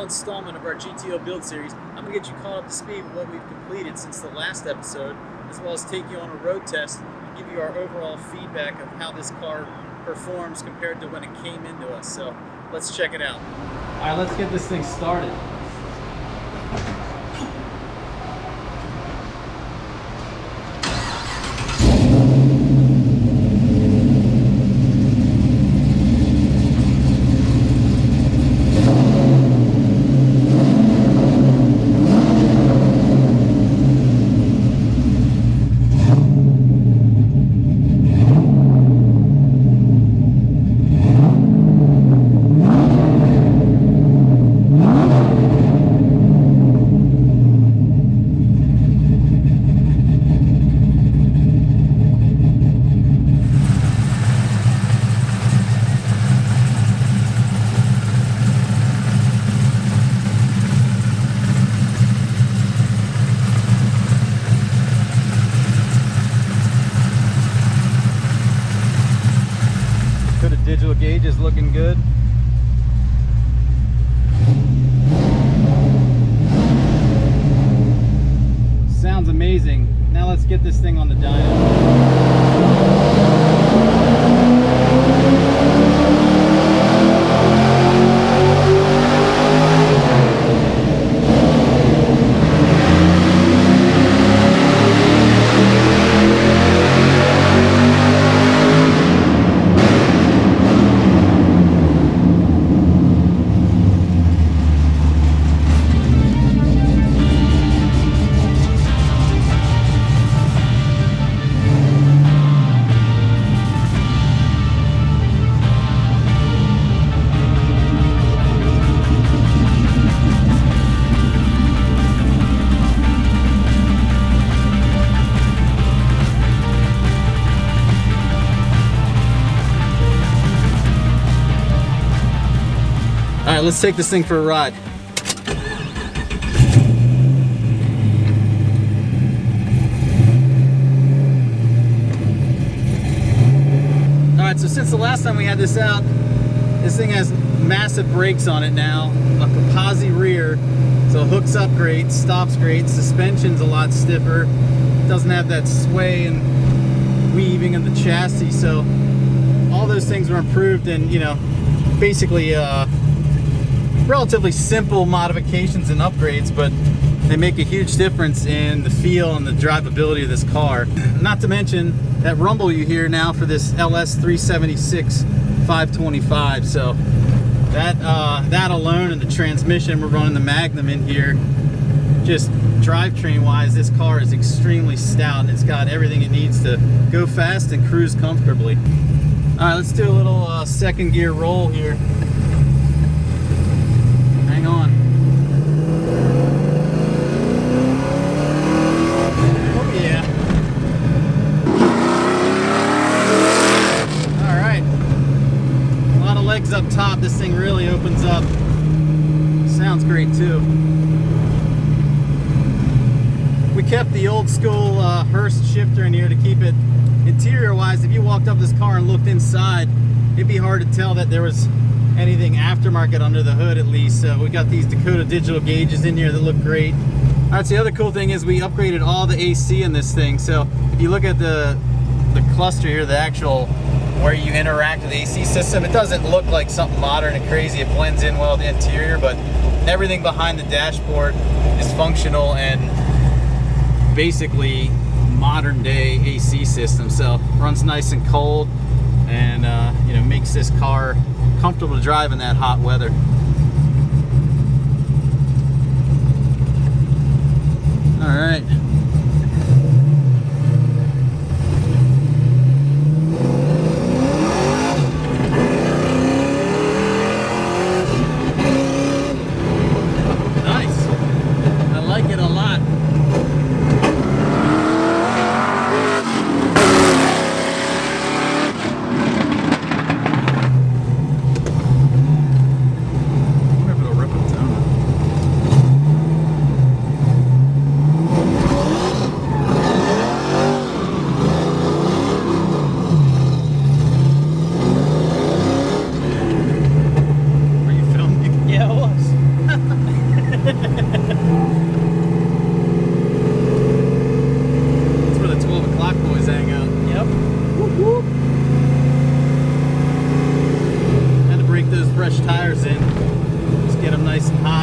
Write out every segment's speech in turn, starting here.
final installment of our GTO Build series. I'm going to get you caught up to speed with what we've completed since the last episode, as well as take you on a road test and give you our overall feedback of how this car performs compared to when it came into us. So let's check it out. All right, let's get this thing started. Digital gauge is looking good. Sounds amazing. Now let's get this thing on the dyno. All right, let's take this thing for a ride. All right, so since the last time we had this out, this thing has massive brakes on it now, a composite rear, so it hooks up great, stops great, suspension's a lot stiffer, doesn't have that sway and weaving of the chassis, so all those things were improved and, you know, basically relatively simple modifications and upgrades, but they make a huge difference in the feel and the drivability of this car. Not to mention that rumble you hear now for this LS 376 525. So that alone, and the transmission, we're running the Magnum in here, just drivetrain wise, this car is extremely stout and it's got everything it needs to go fast and cruise comfortably. All right, let's do a little second gear roll here. Hang on. Oh yeah. All right. A lot of legs up top. This thing really opens up. Sounds great too. We kept the old school Hurst shifter in here to keep it interior wise. If you walked up this car and looked inside, it'd be hard to tell that there was anything aftermarket under the hood, at least. So we got these Dakota digital gauges in here that look great. All right, so the other cool thing is we upgraded all the AC in this thing. So if you look at the cluster here, the actual where you interact with the AC system, it doesn't look like something modern and crazy. It blends in well with the interior, but everything behind the dashboard is functional and basically modern day AC system. So runs nice and cold and you know, makes this car comfortable to drive in that hot weather. All right. Nice. I like it a lot.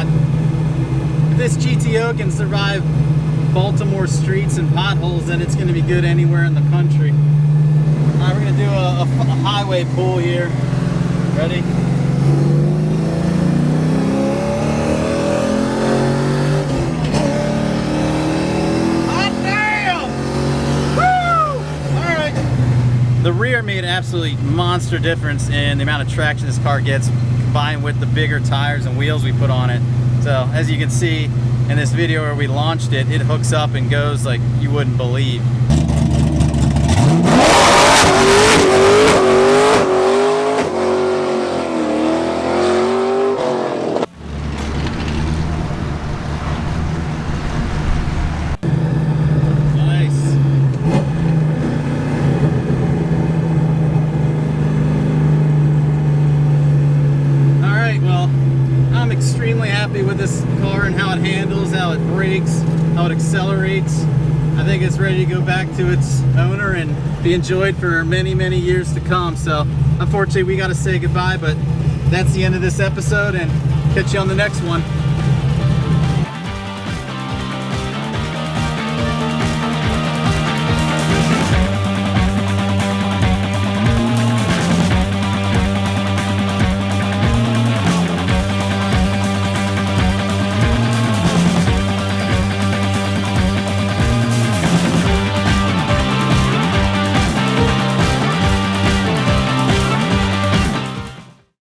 God. If this GTO can survive Baltimore streets and potholes, then it's going to be good anywhere in the country. Alright, we're going to do a highway pull here. Ready? The rear made an absolutely monster difference in the amount of traction this car gets, combined with the bigger tires and wheels we put on it. So as you can see in this video where we launched it, it hooks up and goes like you wouldn't believe. Extremely happy with this car and how it handles, how it brakes, how it accelerates. I think it's ready to go back to its owner and be enjoyed for many, many years to come. So unfortunately we got to say goodbye, but that's the end of this episode, and catch you on the next one.